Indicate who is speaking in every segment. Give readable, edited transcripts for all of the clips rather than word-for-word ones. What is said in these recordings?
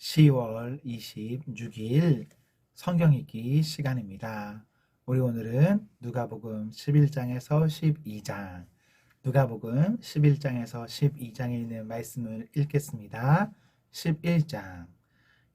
Speaker 1: 10월 26일 성경 읽기 시간입니다. 우리 오늘은 누가복음 11장에서 12장, 누가복음 11장에서 12장에 있는 말씀을 읽겠습니다. 11장.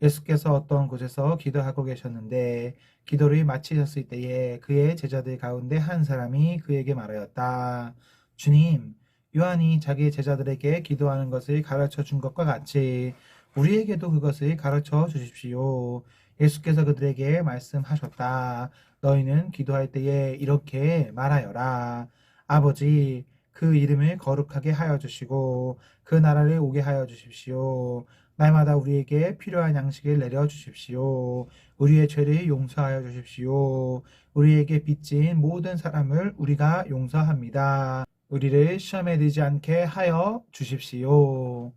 Speaker 1: 예수께서 어떤 곳에서 기도하고 계셨는데 기도를 마치셨을 때에 그의 제자들 가운데 한 사람이 그에게 말하였다. 주님, 요한이 자기 제자들에게 기도하는 것을 가르쳐 준 것과 같이 우리에게도 그것을 가르쳐 주십시오. 예수께서 그들에게 말씀하셨다. 너희는 기도할 때에 이렇게 말하여라. 아버지, 그 이름을 거룩하게 하여 주시고 그 나라를 오게 하여 주십시오. 날마다 우리에게 필요한 양식을 내려 주십시오. 우리의 죄를 용서하여 주십시오. 우리에게 빚진 모든 사람을 우리가 용서합니다. 우리를 시험에 들지 않게 하여 주십시오.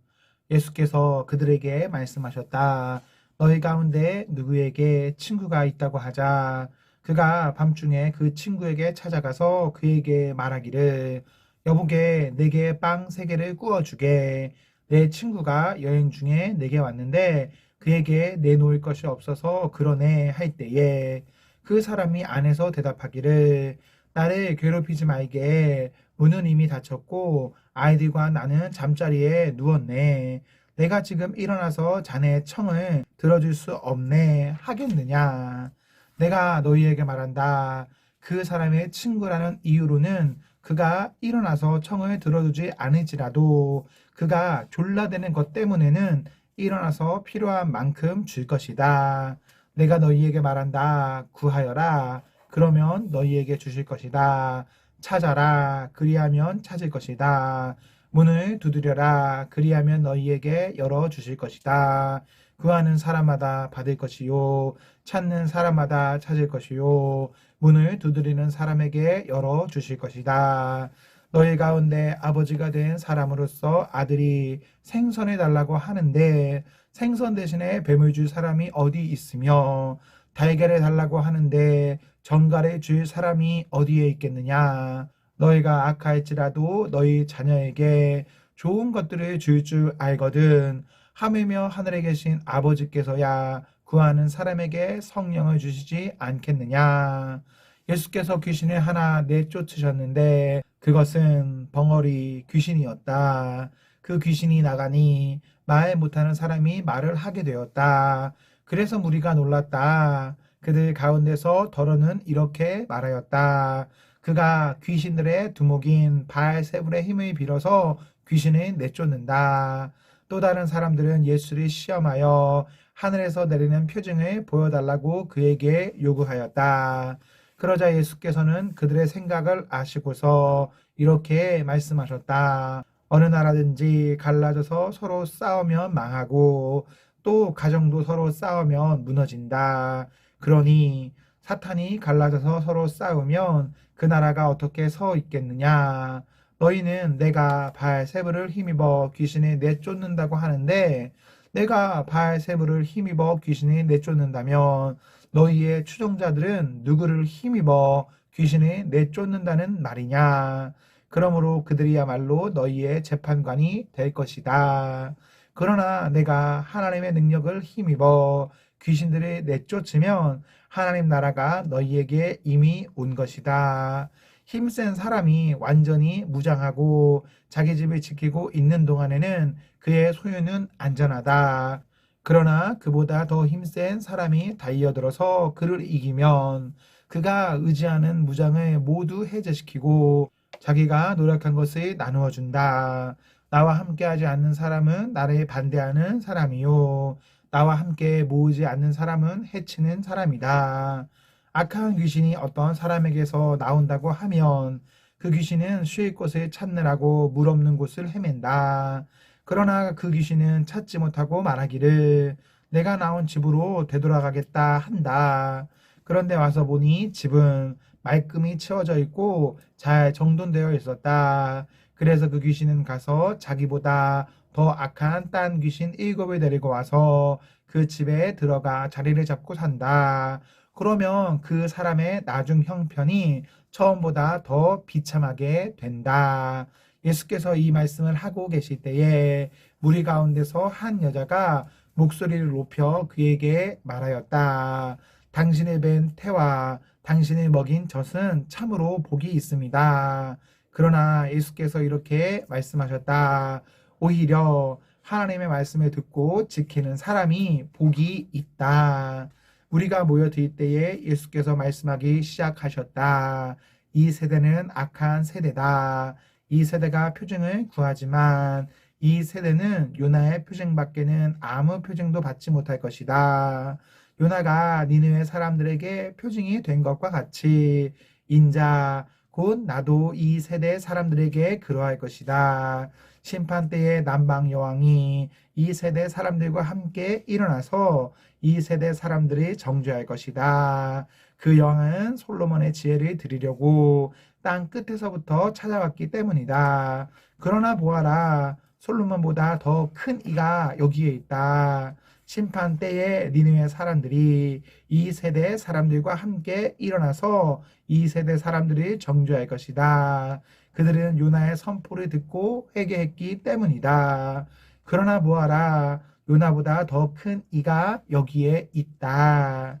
Speaker 1: 예수께서 그들에게 말씀하셨다. 너희 가운데 누구에게 친구가 있다고 하자. 그가 밤중에 그 친구에게 찾아가서 그에게 말하기를 여보게 내게 빵 3개를 구워주게. 내 친구가 여행 중에 내게 왔는데 그에게 내놓을 것이 없어서 그러네 할 때에 그 사람이 안에서 대답하기를 나를 괴롭히지 말게. 문은 이미 닫혔고 아이들과 나는 잠자리에 누웠네. 내가 지금 일어나서 자네 청을 들어줄 수 없네 하겠느냐. 내가 너희에게 말한다. 그 사람의 친구라는 이유로는 그가 일어나서 청을 들어주지 않을지라도 그가 졸라대는 것 때문에는 일어나서 필요한 만큼 줄 것이다. 내가 너희에게 말한다. 구하여라. 그러면 너희에게 주실 것이다. 찾아라. 그리하면 찾을 것이다. 문을 두드려라. 그리하면 너희에게 열어주실 것이다. 구하는 사람마다 받을 것이요. 찾는 사람마다 찾을 것이요. 문을 두드리는 사람에게 열어주실 것이다. 너희 가운데 아버지가 된 사람으로서 아들이 생선해 달라고 하는데 생선 대신에 뱀을 줄 사람이 어디 있으며 달걀을 달라고 하는데 전갈을 줄 사람이 어디에 있겠느냐. 너희가 악할지라도 너희 자녀에게 좋은 것들을 줄 알거든. 하물며 하늘에 계신 아버지께서야 구하는 사람에게 성령을 주시지 않겠느냐. 예수께서 귀신을 하나 내쫓으셨는데 그것은 벙어리 귀신이었다. 그 귀신이 나가니 말 못하는 사람이 말을 하게 되었다. 그래서 무리가 놀랐다. 그들 가운데서 더러는 이렇게 말하였다. 그가 귀신들의 두목인 바알세불의 힘을 빌어서 귀신을 내쫓는다. 또 다른 사람들은 예수를 시험하여 하늘에서 내리는 표징을 보여달라고 그에게 요구하였다. 그러자 예수께서는 그들의 생각을 아시고서 이렇게 말씀하셨다. 어느 나라든지 갈라져서 서로 싸우면 망하고 또 가정도 서로 싸우면 무너진다. 그러니 사탄이 갈라져서 서로 싸우면 그 나라가 어떻게 서 있겠느냐. 너희는 내가 바알세불을 힘입어 귀신을 내쫓는다고 하는데 내가 바알세불을 힘입어 귀신을 내쫓는다면 너희의 추종자들은 누구를 힘입어 귀신을 내쫓는다는 말이냐. 그러므로 그들이야말로 너희의 재판관이 될 것이다. 그러나 내가 하나님의 능력을 힘입어 귀신들을 내쫓으면 하나님 나라가 너희에게 이미 온 것이다. 힘센 사람이 완전히 무장하고 자기 집을 지키고 있는 동안에는 그의 소유는 안전하다. 그러나 그보다 더 힘센 사람이 달려들어서 그를 이기면 그가 의지하는 무장을 모두 해제시키고 자기가 노력한 것을 나누어 준다. 나와 함께하지 않는 사람은 나를 반대하는 사람이요. 나와 함께 모으지 않는 사람은 해치는 사람이다. 악한 귀신이 어떤 사람에게서 나온다고 하면 그 귀신은 쉴 곳을 찾느라고 물 없는 곳을 헤맨다. 그러나 그 귀신은 찾지 못하고 말하기를 내가 나온 집으로 되돌아가겠다 한다. 그런데 와서 보니 집은 말끔히 채워져 있고 잘 정돈되어 있었다. 그래서 그 귀신은 가서 자기보다 더 악한 딴 귀신 7을 데리고 와서 그 집에 들어가 자리를 잡고 산다. 그러면 그 사람의 나중 형편이 처음보다 더 비참하게 된다. 예수께서 이 말씀을 하고 계실 때에 무리 가운데서 한 여자가 목소리를 높여 그에게 말하였다. 당신의 벤 태와 당신이 먹인 젖은 참으로 복이 있습니다. 그러나 예수께서 이렇게 말씀하셨다. 오히려 하나님의 말씀을 듣고 지키는 사람이 복이 있다. 우리가 모여들 때에 예수께서 말씀하기 시작하셨다. 이 세대는 악한 세대다. 이 세대가 표징을 구하지만 이 세대는 요나의 표징밖에는 아무 표징도 받지 못할 것이다. 요나가 니느웨 사람들에게 표징이 된 것과 같이 인자 곧 나도 이 세대 사람들에게 그러할 것이다. 심판 때에 남방 여왕이 이 세대 사람들과 함께 일어나서 이 세대 사람들이 정죄할 것이다. 그 여왕은 솔로몬의 지혜를 드리려고 땅 끝에서부터 찾아왔기 때문이다. 그러나 보아라, 솔로몬보다 더 큰 이가 여기에 있다. 심판 때에 니느웨 사람들이 이 세대 사람들과 함께 일어나서 이 세대 사람들이 정죄할 것이다. 그들은 요나의 선포를 듣고 회개했기 때문이다. 그러나 보아라, 요나보다 더 큰 이가 여기에 있다.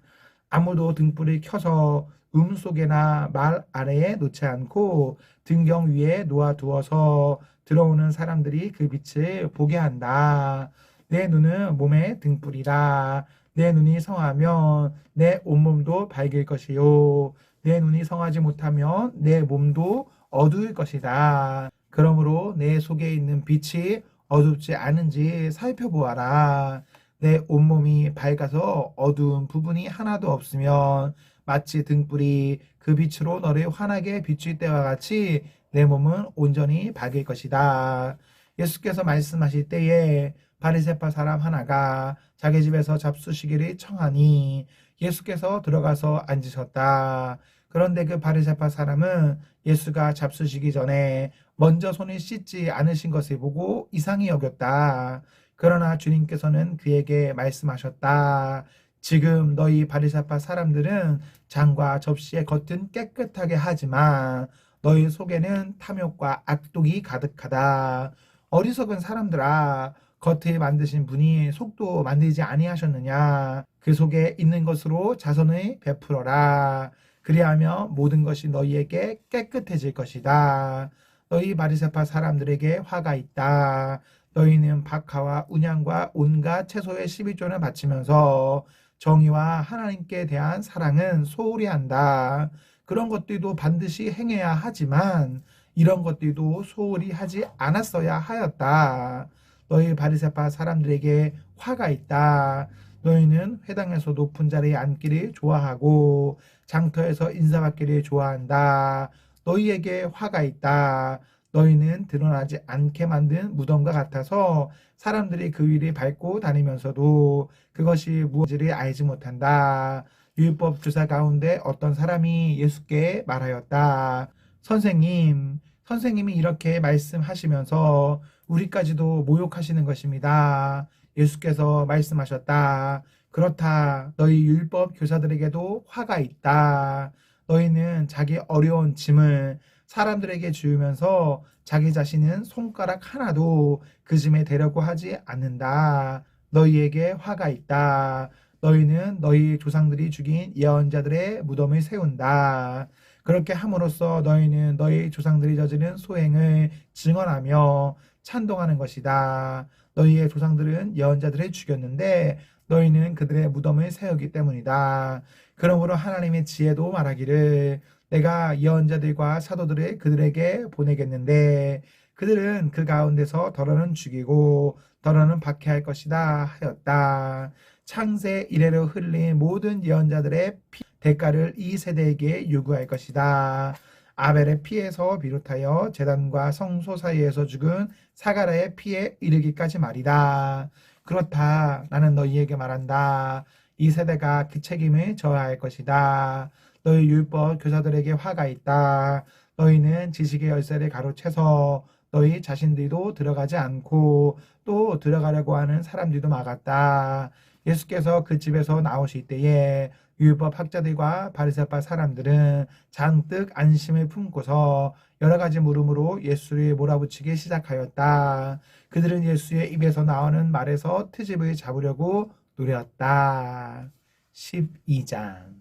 Speaker 1: 아무도 등불을 켜서 속에나 말 아래에 놓지 않고 등경 위에 놓아두어서 들어오는 사람들이 그 빛을 보게 한다. 내 눈은 몸의 등불이라. 내 눈이 성하면 내 온몸도 밝을 것이요. 내 눈이 성하지 못하면 내 몸도 어두울 것이다. 그러므로 내 속에 있는 빛이 어둡지 않은지 살펴보아라. 내 온몸이 밝아서 어두운 부분이 하나도 없으면 마치 등불이 그 빛으로 너를 환하게 비출 때와 같이 내 몸은 온전히 밝을 것이다. 예수께서 말씀하실 때에 바리새파 사람 하나가 자기 집에서 잡수시기를 청하니 예수께서 들어가서 앉으셨다. 그런데 그 바리새파 사람은 예수가 잡수시기 전에 먼저 손을 씻지 않으신 것을 보고 이상히 여겼다. 그러나 주님께서는 그에게 말씀하셨다. 지금 너희 바리새파 사람들은 장과 접시의 겉은 깨끗하게 하지만 너희 속에는 탐욕과 악독이 가득하다. 어리석은 사람들아, 겉을 만드신 분이 속도 만들지 아니하셨느냐? 그 속에 있는 것으로 자선을 베풀어라. 그리하면 모든 것이 너희에게 깨끗해질 것이다. 너희 바리새파 사람들에게 화가 있다. 너희는 박하와 운양과 온갖 채소의 11조를 바치면서 정의와 하나님께 대한 사랑은 소홀히 한다. 그런 것들도 반드시 행해야 하지만 이런 것들도 소홀히 하지 않았어야 하였다. 너희 바리새파 사람들에게 화가 있다. 너희는 회당에서 높은 자리에 앉기를 좋아하고 장터에서 인사받기를 좋아한다. 너희에게 화가 있다. 너희는 드러나지 않게 만든 무덤과 같아서 사람들이 그 위를 밟고 다니면서도 그것이 무엇인지를 알지 못한다. 율법 주사 가운데 어떤 사람이 예수께 말하였다. 선생님이 이렇게 말씀하시면서 우리까지도 모욕하시는 것입니다. 예수께서 말씀하셨다. 그렇다. 너희 율법 교사들에게도 화가 있다. 너희는 자기 어려운 짐을 사람들에게 주우면서 자기 자신은 손가락 하나도 그 짐에 대려고 하지 않는다. 너희에게 화가 있다. 너희는 너희 조상들이 죽인 예언자들의 무덤을 세운다. 그렇게 함으로써 너희는 너희 조상들이 저지른 소행을 증언하며 찬동하는 것이다. 너희의 조상들은 예언자들을 죽였는데 너희는 그들의 무덤을 세우기 때문이다. 그러므로 하나님의 지혜도 말하기를 내가 예언자들과 사도들을 그들에게 보내겠는데 그들은 그 가운데서 더러는 죽이고 더러는 박해할 것이다 하였다. 창세 이래로 흘린 모든 예언자들의 대가를 이 세대에게 요구할 것이다. 아벨의 피에서 비롯하여 제단과 성소 사이에서 죽은 사가랴의 피에 이르기까지 말이다. 그렇다. 나는 너희에게 말한다. 이 세대가 그 책임을 져야 할 것이다. 너희 율법 교사들에게 화가 있다. 너희는 지식의 열쇠를 가로채서 너희 자신들도 들어가지 않고 또 들어가려고 하는 사람들도 막았다. 예수께서 그 집에서 나오실 때에 율법 학자들과 바리새파 사람들은 잔뜩 안심을 품고서 여러 가지 물음으로 예수를 몰아붙이기 시작하였다. 그들은 예수의 입에서 나오는 말에서 트집을 잡으려고 노렸다. 12장.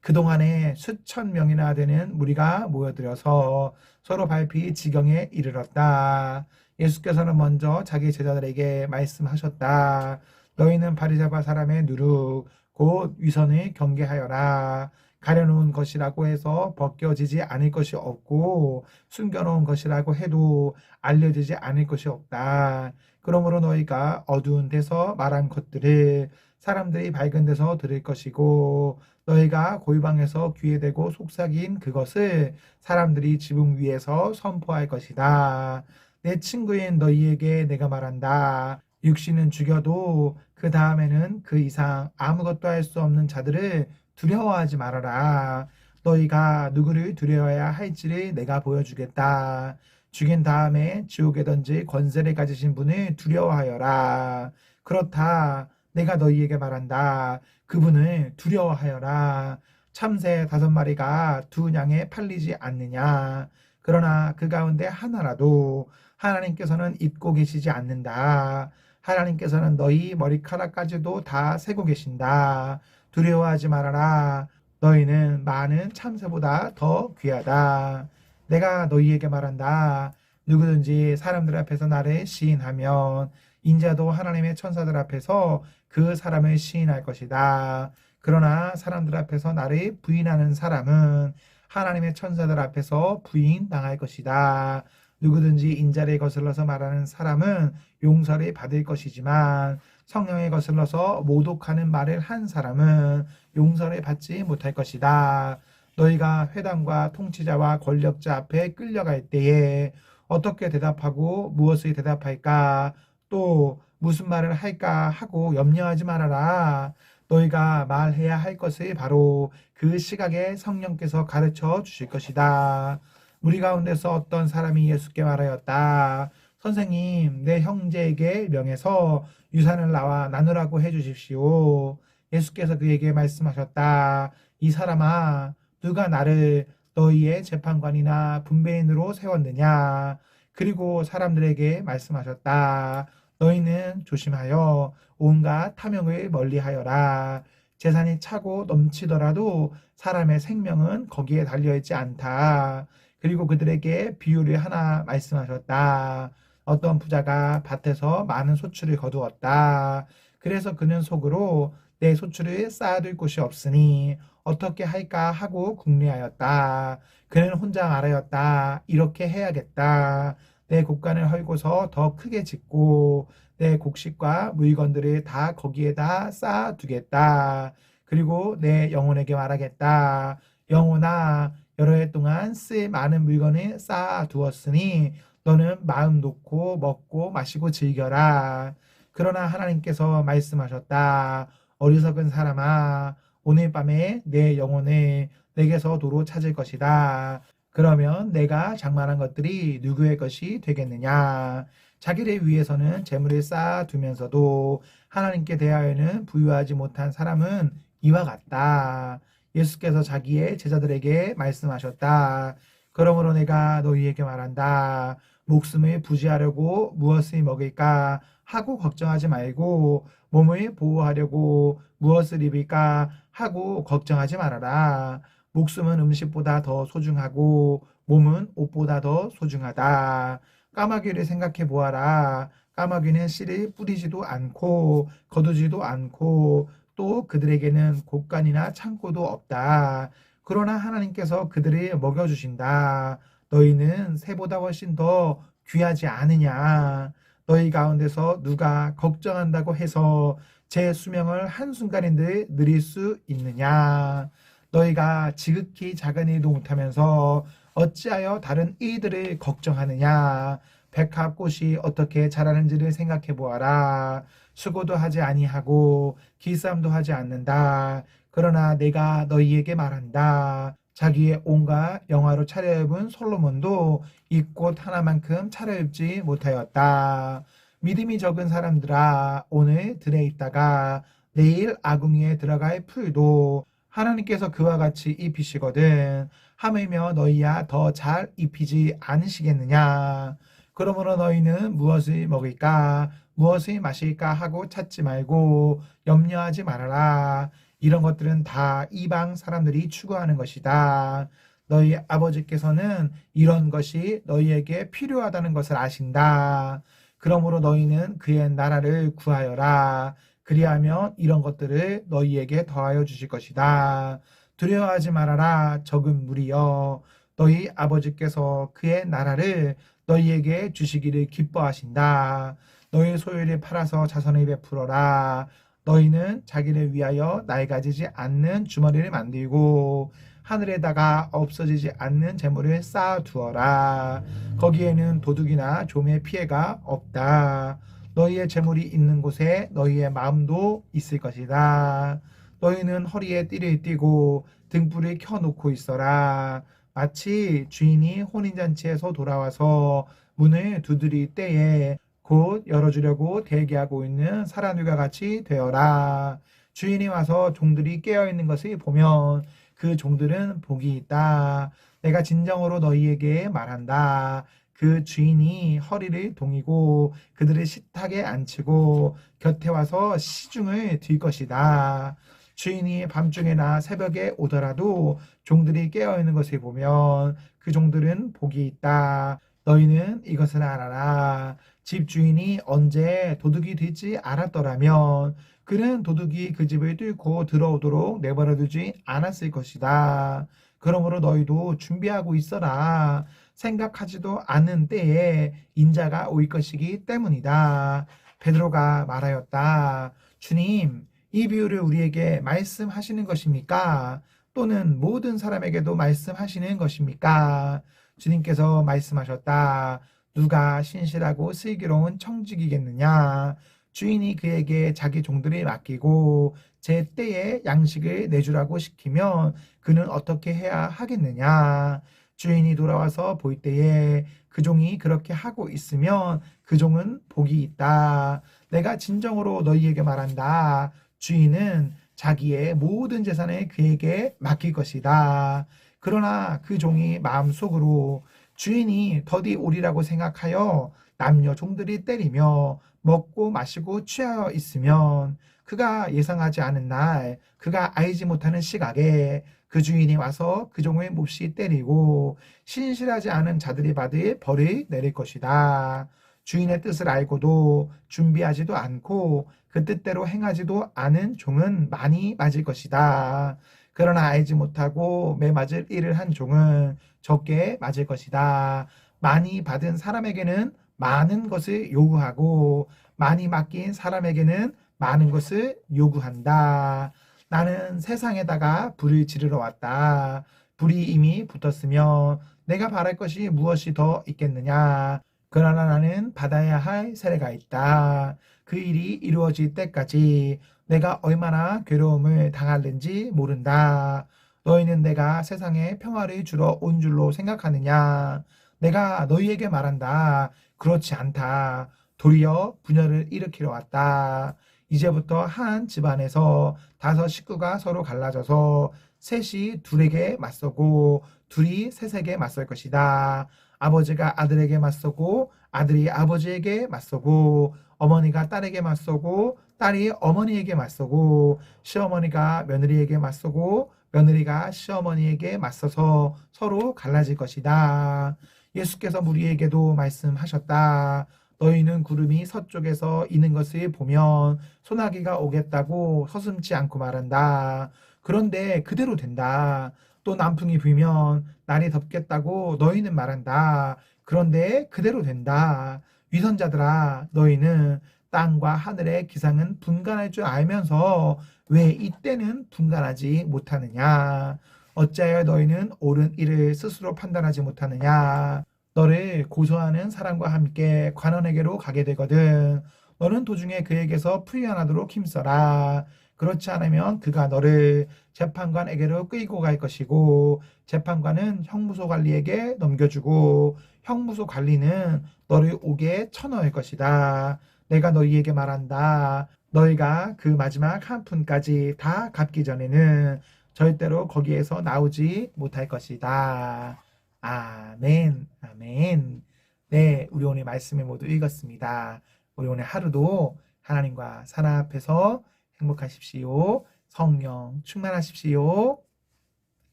Speaker 1: 그동안에 수천 명이나 되는 무리가 모여들어서 서로 밟히 지경에 이르렀다. 예수께서는 먼저 자기 제자들에게 말씀하셨다. 너희는 바리새파 사람의 누룩 곧 위선을 경계하여라. 가려놓은 것이라고 해서 벗겨지지 않을 것이 없고 숨겨놓은 것이라고 해도 알려지지 않을 것이 없다. 그러므로 너희가 어두운 데서 말한 것들을 사람들이 밝은 데서 들을 것이고 너희가 골방에서 귀에 대고 속삭인 그것을 사람들이 지붕 위에서 선포할 것이다. 내 친구인 너희에게 내가 말한다. 육신은 죽여도 그 다음에는 그 이상 아무것도 할 수 없는 자들을 두려워하지 말아라. 너희가 누구를 두려워해야 할지를 내가 보여주겠다. 죽인 다음에 지옥에 던질 권세를 가지신 분을 두려워하여라. 그렇다. 내가 너희에게 말한다. 그분을 두려워하여라. 참새 5마리가 2냥에 팔리지 않느냐. 그러나 그 가운데 하나라도 하나님께서는 잊고 계시지 않는다. 하나님께서는 너희 머리카락까지도 다 세고 계신다. 두려워하지 말아라. 너희는 많은 참새보다 더 귀하다. 내가 너희에게 말한다. 누구든지 사람들 앞에서 나를 시인하면 인자도 하나님의 천사들 앞에서 그 사람을 시인할 것이다. 그러나 사람들 앞에서 나를 부인하는 사람은 하나님의 천사들 앞에서 부인당할 것이다. 누구든지 인자를 거슬러서 말하는 사람은 용서를 받을 것이지만 성령에 거슬러서 모독하는 말을 한 사람은 용서를 받지 못할 것이다. 너희가 회당과 통치자와 권력자 앞에 끌려갈 때에 어떻게 대답하고 무엇을 대답할까 또 무슨 말을 할까 하고 염려하지 말아라. 너희가 말해야 할 것을 바로 그 시각에 성령께서 가르쳐 주실 것이다. 우리 가운데서 어떤 사람이 예수께 말하였다. 선생님, 내 형제에게 명해서 유산을 나와 나누라고 해 주십시오. 예수께서 그에게 말씀하셨다. 이 사람아, 누가 나를 너희의 재판관이나 분배인으로 세웠느냐? 그리고 사람들에게 말씀하셨다. 너희는 조심하여 온갖 탐욕을 멀리하여라. 재산이 차고 넘치더라도 사람의 생명은 거기에 달려있지 않다. 그리고 그들에게 비유를 하나 말씀하셨다. 어떤 부자가 밭에서 많은 소출을 거두었다. 그래서 그는 속으로 내 소출을 쌓아둘 곳이 없으니 어떻게 할까 하고 궁리하였다. 그는 혼자 말하였다. 이렇게 해야겠다. 내 곡간을 헐고서 더 크게 짓고 내 곡식과 물건들을 다 거기에다 쌓아두겠다. 그리고 내 영혼에게 말하겠다. 영혼아, 여러 해 동안 쓸 많은 물건을 쌓아두었으니 너는 마음 놓고 먹고 마시고 즐겨라. 그러나 하나님께서 말씀하셨다. 어리석은 사람아, 오늘 밤에 내 영혼을 내게서 도로 찾을 것이다. 그러면 내가 장만한 것들이 누구의 것이 되겠느냐? 자기를 위해서는 재물을 쌓아두면서도 하나님께 대하여는 부유하지 못한 사람은 이와 같다. 예수께서 자기의 제자들에게 말씀하셨다. 그러므로 내가 너희에게 말한다. 목숨을 부지하려고 무엇을 먹을까 하고 걱정하지 말고 몸을 보호하려고 무엇을 입을까 하고 걱정하지 말아라. 목숨은 음식보다 더 소중하고 몸은 옷보다 더 소중하다. 까마귀를 생각해 보아라. 까마귀는 씨를 뿌리지도 않고 거두지도 않고 또 그들에게는 곳간이나 창고도 없다. 그러나 하나님께서 그들을 먹여주신다. 너희는 새보다 훨씬 더 귀하지 않으냐. 너희 가운데서 누가 걱정한다고 해서 제 수명을 한순간인데 느릴 수 있느냐. 너희가 지극히 작은 일도 못하면서 어찌하여 다른 이들을 걱정하느냐. 백합꽃이 어떻게 자라는지를 생각해 보아라. 수고도 하지 아니하고 기싸움도 하지 않는다. 그러나 내가 너희에게 말한다. 자기의 온갖 영화로 차려입은 솔로몬도 이 꽃 하나만큼 차려입지 못하였다. 믿음이 적은 사람들아, 오늘 들에 있다가 내일 아궁이에 들어갈 풀도 하나님께서 그와 같이 입히시거든 하물며 너희야 더 잘 입히지 않으시겠느냐. 그러므로 너희는 무엇을 먹을까 무엇을 마실까 하고 찾지 말고 염려하지 말아라. 이런 것들은 다 이방 사람들이 추구하는 것이다. 너희 아버지께서는 이런 것이 너희에게 필요하다는 것을 아신다. 그러므로 너희는 그의 나라를 구하여라. 그리하면 이런 것들을 너희에게 더하여 주실 것이다. 두려워하지 말아라. 적은 무리여. 너희 아버지께서 그의 나라를 너희에게 주시기를 기뻐하신다. 너희 소유를 팔아서 자선을 베풀어라. 너희는 자기를 위하여 낡아지지 않는 주머니를 만들고 하늘에다가 없어지지 않는 재물을 쌓아두어라. 거기에는 도둑이나 좀의 피해가 없다. 너희의 재물이 있는 곳에 너희의 마음도 있을 것이다. 너희는 허리에 띠를 띠고 등불을 켜놓고 있어라. 마치 주인이 혼인잔치에서 돌아와서 문을 두드릴 때에 곧 열어주려고 대기하고 있는 사람들과 같이 되어라. 주인이 와서 종들이 깨어있는 것을 보면 그 종들은 복이 있다. 내가 진정으로 너희에게 말한다. 그 주인이 허리를 동이고 그들을 식탁에 앉히고 곁에 와서 시중을 들 것이다. 주인이 밤중에나 새벽에 오더라도 종들이 깨어있는 것을 보면 그 종들은 복이 있다. 너희는 이것을 알아라. 집 주인이 언제 도둑이 되지 않았더라면 그는 도둑이 그 집을 뚫고 들어오도록 내버려두지 않았을 것이다. 그러므로 너희도 준비하고 있어라. 생각하지도 않은 때에 인자가 올 것이기 때문이다. 베드로가 말하였다. 주님, 이 비유를 우리에게 말씀하시는 것입니까? 또는 모든 사람에게도 말씀하시는 것입니까? 주님께서 말씀하셨다. 누가 신실하고 슬기로운 청직이겠느냐? 주인이 그에게 자기 종들을 맡기고 제 때에 양식을 내주라고 시키면 그는 어떻게 해야 하겠느냐? 주인이 돌아와서 볼 때에 그 종이 그렇게 하고 있으면 그 종은 복이 있다. 내가 진정으로 너희에게 말한다. 주인은 자기의 모든 재산을 그에게 맡길 것이다. 그러나 그 종이 마음속으로 주인이 더디 오리라고 생각하여 남녀 종들이 때리며 먹고 마시고 취하여 있으면 그가 예상하지 않은 날 그가 알지 못하는 시각에 그 주인이 와서 그 종을 몹시 때리고 신실하지 않은 자들이 받을 벌을 내릴 것이다. 주인의 뜻을 알고도 준비하지도 않고 그 뜻대로 행하지도 않은 종은 많이 맞을 것이다. 그러나 알지 못하고 매맞을 일을 한 종은 적게 맞을 것이다. 많이 받은 사람에게는 많은 것을 요구하고 많이 맡긴 사람에게는 많은 것을 요구한다. 나는 세상에다가 불을 지르러 왔다. 불이 이미 붙었으면 내가 바랄 것이 무엇이 더 있겠느냐. 그러나 나는 받아야 할 세례가 있다. 그 일이 이루어질 때까지 내가 얼마나 괴로움을 당할는지 모른다. 너희는 내가 세상에 평화를 주러 온 줄로 생각하느냐? 내가 너희에게 말한다. 그렇지 않다. 도리어 분열을 일으키러 왔다. 이제부터 한 집안에서 5 식구가 서로 갈라져서 셋이 둘에게 맞서고 둘이 셋에게 맞설 것이다. 아버지가 아들에게 맞서고 아들이 아버지에게 맞서고 어머니가 딸에게 맞서고 딸이 어머니에게 맞서고 시어머니가 며느리에게 맞서고 며느리가 시어머니에게 맞서서 서로 갈라질 것이다. 예수께서 우리에게도 말씀하셨다. 너희는 구름이 서쪽에서 이는 것을 보면 소나기가 오겠다고 서슴지 않고 말한다. 그런데 그대로 된다. 또 남풍이 불면 날이 덥겠다고 너희는 말한다. 그런데 그대로 된다. 위선자들아, 너희는 땅과 하늘의 기상은 분간할 줄 알면서 왜 이때는 분간하지 못하느냐? 어찌하여 너희는 옳은 일을 스스로 판단하지 못하느냐? 너를 고소하는 사람과 함께 관원에게로 가게 되거든. 너는 도중에 그에게서 풀려나도록 힘써라. 그렇지 않으면 그가 너를 재판관에게로 끌고 갈 것이고 재판관은 형무소 관리에게 넘겨주고 형무소 관리는 너를 옥에 쳐넣을 것이다. 내가 너희에게 말한다. 너희가 그 마지막 한 푼까지 다 갚기 전에는 절대로 거기에서 나오지 못할 것이다. 아멘, 아멘. 네, 우리 오늘 말씀을 모두 읽었습니다. 우리 오늘 하루도 하나님과 사랑 앞에서 행복하십시오. 성령 충만하십시오.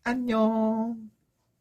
Speaker 1: 안녕.